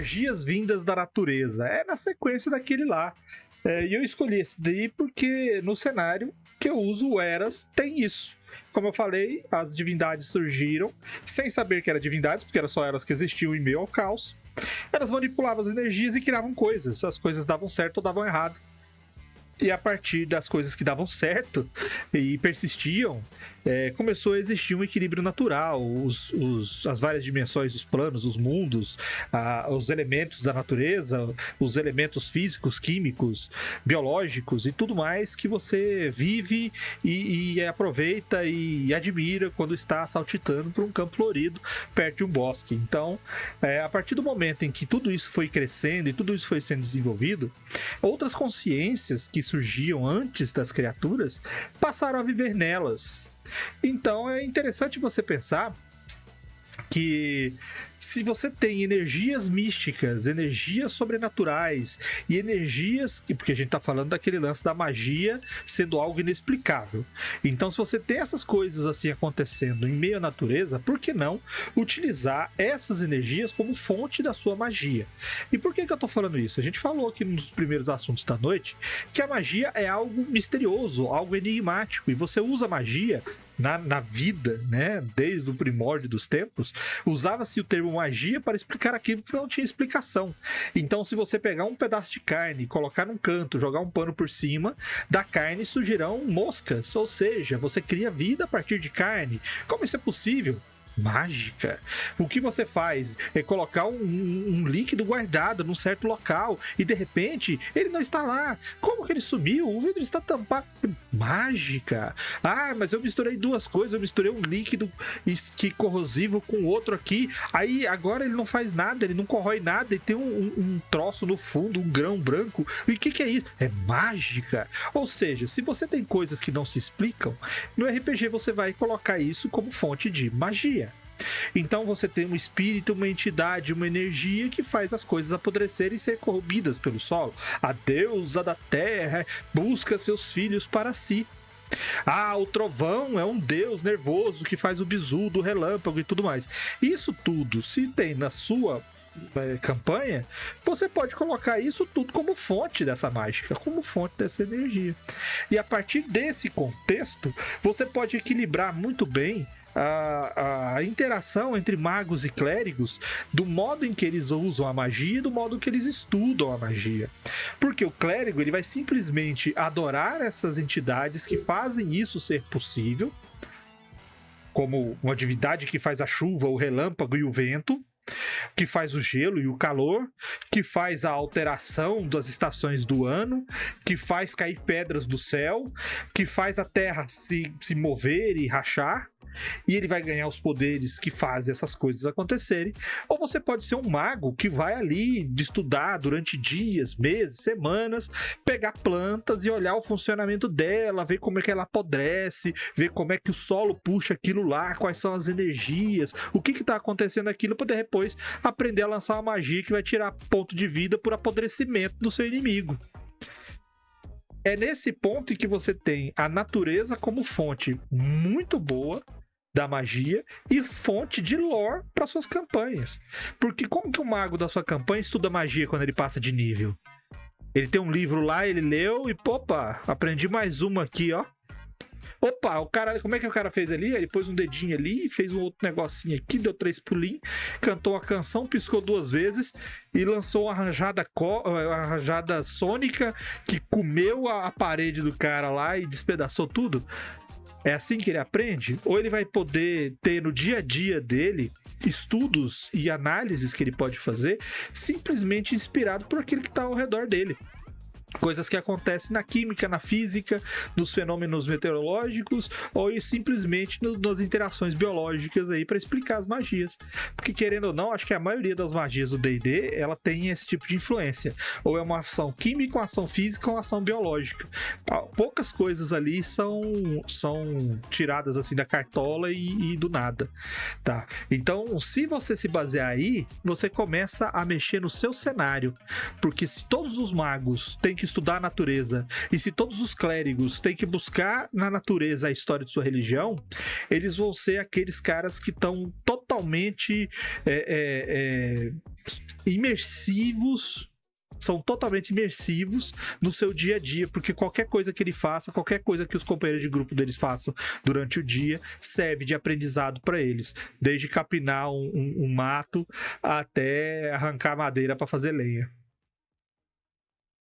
magias vindas da natureza. É na sequência daquele lá. E eu escolhi esse daí porque no cenário que eu uso, o Eras, tem isso. Como eu falei, as divindades surgiram sem saber que eram divindades, porque eram só elas que existiam em meio ao caos. Elas manipulavam as energias e criavam coisas. As coisas davam certo ou davam errado. E a partir das coisas que davam certo e persistiam, começou a existir um equilíbrio natural. As várias dimensões dos planos, os mundos, os elementos da natureza, os elementos físicos, químicos, biológicos e tudo mais que você vive e aproveita e admira quando está saltitando por um campo florido perto de um bosque. Então, a partir do momento em que tudo isso foi crescendo e tudo isso foi sendo desenvolvido, outras consciências que surgiam antes das criaturas passaram a viver nelas. Então é interessante você pensar que se você tem energias místicas, energias sobrenaturais e energias... Porque a gente tá falando daquele lance da magia sendo algo inexplicável. Então, se você tem essas coisas assim acontecendo em meio à natureza, por que não utilizar essas energias como fonte da sua magia? E por que eu tô falando isso? A gente falou aqui nos primeiros assuntos da noite que a magia é algo misterioso, algo enigmático, e você usa magia na vida, né? Desde o primórdio dos tempos, usava-se o termo magia para explicar aquilo que não tinha explicação. Então, se você pegar um pedaço de carne, colocar num canto, jogar um pano por cima, da carne surgirão moscas, ou seja, você cria vida a partir de carne. Como isso é possível? Mágica. O que você faz é colocar um líquido guardado num certo local e de repente ele não está lá. Como que ele sumiu? O vidro está tampado. Mágica. Mas eu misturei duas coisas. Eu misturei um líquido corrosivo com outro aqui. Aí agora ele não faz nada, ele não corrói nada e tem um troço no fundo, um grão branco. E o que é isso? É mágica. Ou seja, se você tem coisas que não se explicam, no RPG você vai colocar isso como fonte de magia. Então você tem um espírito, uma entidade, uma energia que faz as coisas apodrecerem e ser corrompidas pelo solo. A deusa da terra busca seus filhos para si. O trovão é um deus nervoso que faz o bizu do relâmpago e tudo mais. Isso tudo, se tem na sua campanha, você pode colocar isso tudo como fonte dessa mágica, como fonte dessa energia. E a partir desse contexto, você pode equilibrar muito bem a interação entre magos e clérigos, do modo em que eles usam a magia e do modo que eles estudam a magia. Porque o clérigo ele vai simplesmente adorar essas entidades que fazem isso ser possível, como uma divindade que faz a chuva, o relâmpago e o vento, que faz o gelo e o calor, que faz a alteração das estações do ano, que faz cair pedras do céu, que faz a terra se mover e rachar, e ele vai ganhar os poderes que fazem essas coisas acontecerem. Ou você pode ser um mago que vai ali de estudar durante dias, meses, semanas, pegar plantas e olhar o funcionamento dela, ver como é que ela apodrece, ver como é que o solo puxa aquilo lá, quais são as energias, o que está acontecendo aquilo, para depois aprender a lançar uma magia que vai tirar ponto de vida por apodrecimento do seu inimigo. É nesse ponto em que você tem a natureza como fonte muito boa da magia e fonte de lore para suas campanhas. Porque como que o mago da sua campanha estuda magia quando ele passa de nível? Ele tem um livro lá, ele leu e, opa, aprendi mais uma aqui, ó. Opa, o cara, como é que o cara fez ali? Ele pôs um dedinho ali, fez um outro negocinho aqui, deu 3 pulinhos, cantou a canção, piscou 2 vezes e lançou uma rajada sônica que comeu a parede do cara lá e despedaçou tudo. É assim que ele aprende? Ou ele vai poder ter no dia a dia dele estudos e análises que ele pode fazer simplesmente inspirado por aquilo que está ao redor dele? Coisas que acontecem na química, na física, nos fenômenos meteorológicos ou simplesmente nas interações biológicas aí para explicar as magias. Porque querendo ou não, acho que a maioria das magias do D&D, ela tem esse tipo de influência. Ou é uma ação química, uma ação física ou uma ação biológica. Poucas coisas ali são tiradas assim da cartola e do nada, tá? Então, se você se basear aí, você começa a mexer no seu cenário. Porque se todos os magos têm que estudar a natureza, e se todos os clérigos têm que buscar na natureza a história de sua religião, eles vão ser aqueles caras que estão totalmente imersivos, são totalmente imersivos no seu dia a dia, porque qualquer coisa que ele faça, qualquer coisa que os companheiros de grupo deles façam durante o dia, serve de aprendizado para eles, desde capinar um mato até arrancar madeira para fazer lenha.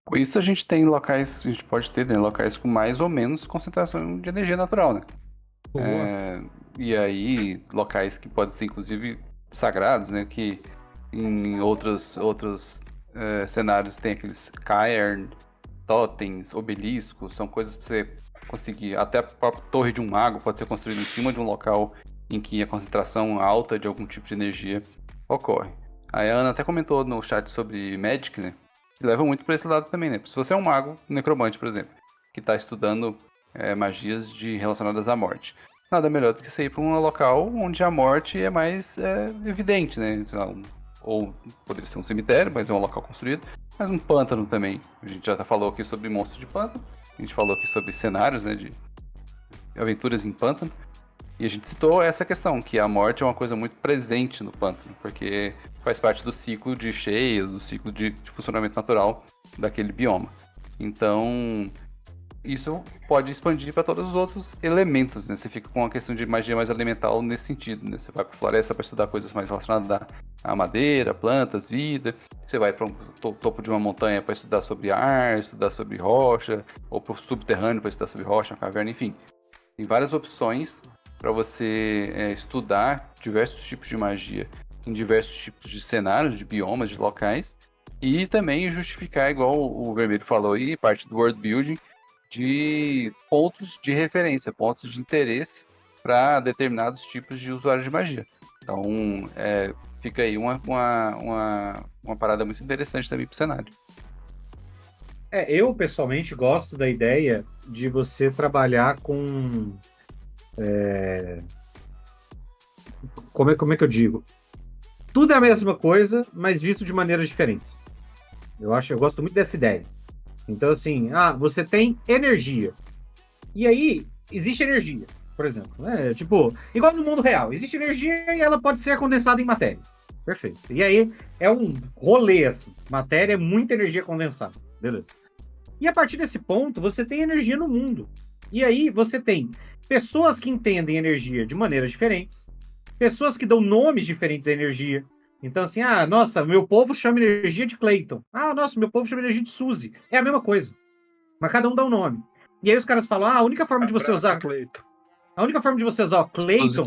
Com isso a gente tem locais, a gente pode ter, né, locais com mais ou menos concentração de energia natural, né? E aí, locais que podem ser inclusive sagrados, né? Que em outros cenários tem aqueles cairn, totens, obeliscos, são coisas para você conseguir. Até a própria torre de um mago pode ser construída em cima de um local em que a concentração alta de algum tipo de energia ocorre. A Ana até comentou no chat sobre Magic, né? Que leva muito para esse lado também, né? Se você é um mago, necromante, por exemplo, que está estudando magias relacionadas à morte. Nada melhor do que você ir para um local onde a morte é mais evidente, né? Sei lá, ou poderia ser um cemitério, mas é um local construído. Mas um pântano também. A gente já falou aqui sobre monstros de pântano. A gente falou aqui sobre cenários, né? De aventuras em pântano. E a gente citou essa questão, que a morte é uma coisa muito presente no pântano, porque faz parte do ciclo de cheias, do ciclo de funcionamento natural daquele bioma. Então, isso pode expandir para todos os outros elementos, né? Você fica com uma questão de magia mais elemental nesse sentido, né? Você vai para floresta para estudar coisas mais relacionadas à madeira, plantas, vida. Você vai para um topo de uma montanha para estudar sobre ar, estudar sobre rocha, ou para o subterrâneo para estudar sobre rocha, uma caverna, enfim. Tem várias opções para você estudar diversos tipos de magia em diversos tipos de cenários, de biomas, de locais, e também justificar, igual o Vermelho falou aí, parte do world building, de pontos de referência, pontos de interesse para determinados tipos de usuários de magia. Então, fica aí uma parada muito interessante também para o cenário. Eu, pessoalmente, gosto da ideia de você trabalhar com... Como é que eu digo? Tudo é a mesma coisa, mas visto de maneiras diferentes. Eu gosto muito dessa ideia. Então, assim, você tem energia. E aí, existe energia, por exemplo. Né? Tipo, igual no mundo real. Existe energia e ela pode ser condensada em matéria. Perfeito. E aí, é um rolê, assim. Matéria é muita energia condensada. Beleza. E a partir desse ponto, você tem energia no mundo. E aí, você tem pessoas que entendem energia de maneiras diferentes. Pessoas que dão nomes diferentes à energia. Então, assim, nossa, meu povo chama energia de Clayton. Nossa, meu povo chama energia de Suzy. É a mesma coisa. Mas cada um dá um nome. E aí os caras falam, a única forma de você usar... Clayton. A única forma de você usar o Clayton...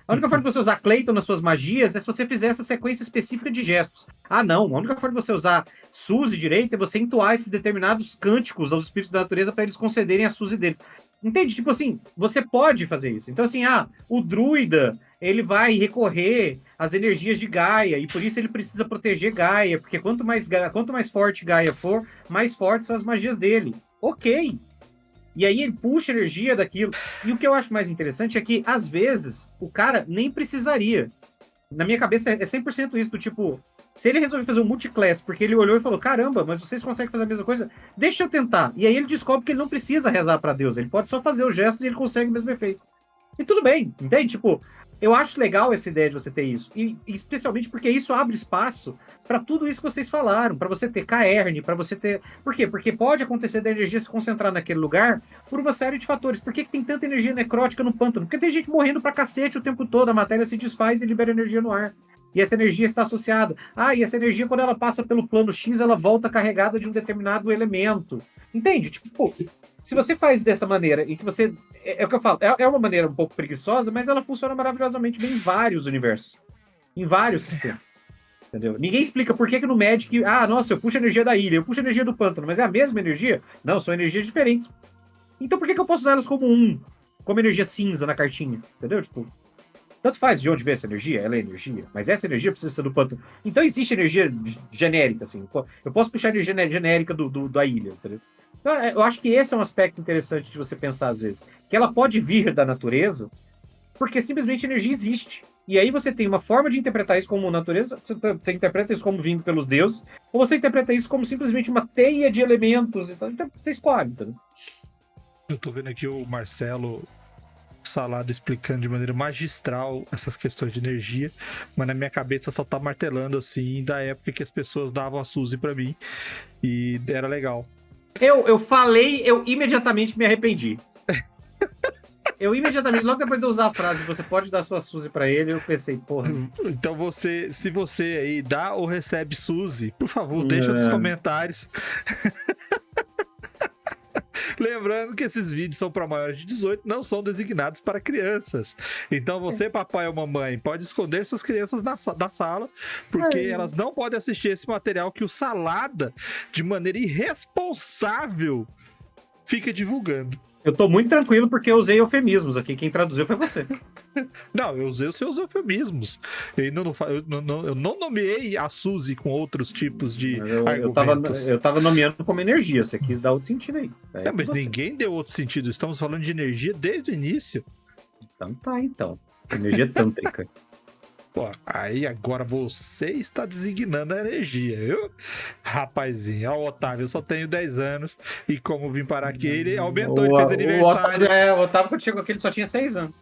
A única forma de você usar Clayton nas suas magias é se você fizer essa sequência específica de gestos. Não. A única forma de você usar Suzy direito é você entoar esses determinados cânticos aos espíritos da natureza para eles concederem a Suzy deles. Entende? Tipo assim, você pode fazer isso. Então, assim, o druida, ele vai recorrer às energias de Gaia, e por isso ele precisa proteger Gaia, porque quanto mais forte Gaia for, mais fortes são as magias dele. Ok. E aí ele puxa energia daquilo. E o que eu acho mais interessante é que, às vezes, o cara nem precisaria. Na minha cabeça é 100% isso, do tipo... Se ele resolver fazer um multiclass, porque ele olhou e falou, caramba, mas vocês conseguem fazer a mesma coisa? Deixa eu tentar. E aí ele descobre que ele não precisa rezar pra Deus. Ele pode só fazer os gestos e ele consegue o mesmo efeito. E tudo bem, entende? Tipo, eu acho legal essa ideia de você ter isso. E especialmente porque isso abre espaço para tudo isso que vocês falaram. Para você ter caerne, para você ter... Por quê? Porque pode acontecer da energia se concentrar naquele lugar por uma série de fatores. Por que tem tanta energia necrótica no pântano? Porque tem gente morrendo pra cacete o tempo todo. A matéria se desfaz e libera energia no ar. E essa energia está associada. E essa energia, quando ela passa pelo plano X, ela volta carregada de um determinado elemento. Entende? Tipo, se você faz dessa maneira e que você... É o que eu falo, é uma maneira um pouco preguiçosa, mas ela funciona maravilhosamente bem em vários universos. Em vários sistemas. Entendeu? Ninguém explica por que no Magic... nossa, eu puxo a energia da ilha, eu puxo a energia do pântano, mas é a mesma energia? Não, são energias diferentes. Então por que eu posso usar elas como como energia cinza na cartinha? Entendeu? Tipo... Tanto faz de onde vem essa energia, ela é energia, mas essa energia precisa ser do pântano. Então existe energia genérica, assim. Eu posso puxar energia genérica da ilha, entendeu? Então, eu acho que esse é um aspecto interessante de você pensar, às vezes. Que ela pode vir da natureza, porque simplesmente a energia existe. E aí você tem uma forma de interpretar isso como natureza, você interpreta isso como vindo pelos deuses, ou você interpreta isso como simplesmente uma teia de elementos. Então você escolhe, entendeu? Eu tô vendo aqui o Marcelo Salada explicando de maneira magistral essas questões de energia, mas na minha cabeça só tá martelando assim da época que as pessoas davam a Suzy pra mim e era legal. Eu falei, eu imediatamente me arrependi. Eu imediatamente, logo depois de eu usar a frase, você pode dar sua Suzy pra ele, eu pensei, porra. Então se você aí dá ou recebe Suzy, por favor, deixa nos comentários. Lembrando que esses vídeos são para maiores de 18, não são designados para crianças. Então você, papai ou mamãe, pode esconder suas crianças da sala, porque elas não podem assistir esse material que o Salada, de maneira irresponsável, fica divulgando. Eu tô muito tranquilo porque eu usei eufemismos aqui. Quem traduziu foi você. Não, eu usei os seus eufemismos. Eu não nomeei a Suzy com outros tipos de argumentos. Eu tava nomeando como energia. Você quis dar outro sentido aí. Mas ninguém deu outro sentido. Estamos falando de energia desde o início. Então tá, então. Energia tântrica. Pô, aí agora você está designando a energia, viu? Rapazinho, ó, o Otávio, eu só tenho 10 anos e como vim parar aqui, ele aumentou, ele fez aniversário. O Otávio, quando chegou aqui, ele só tinha 6 anos.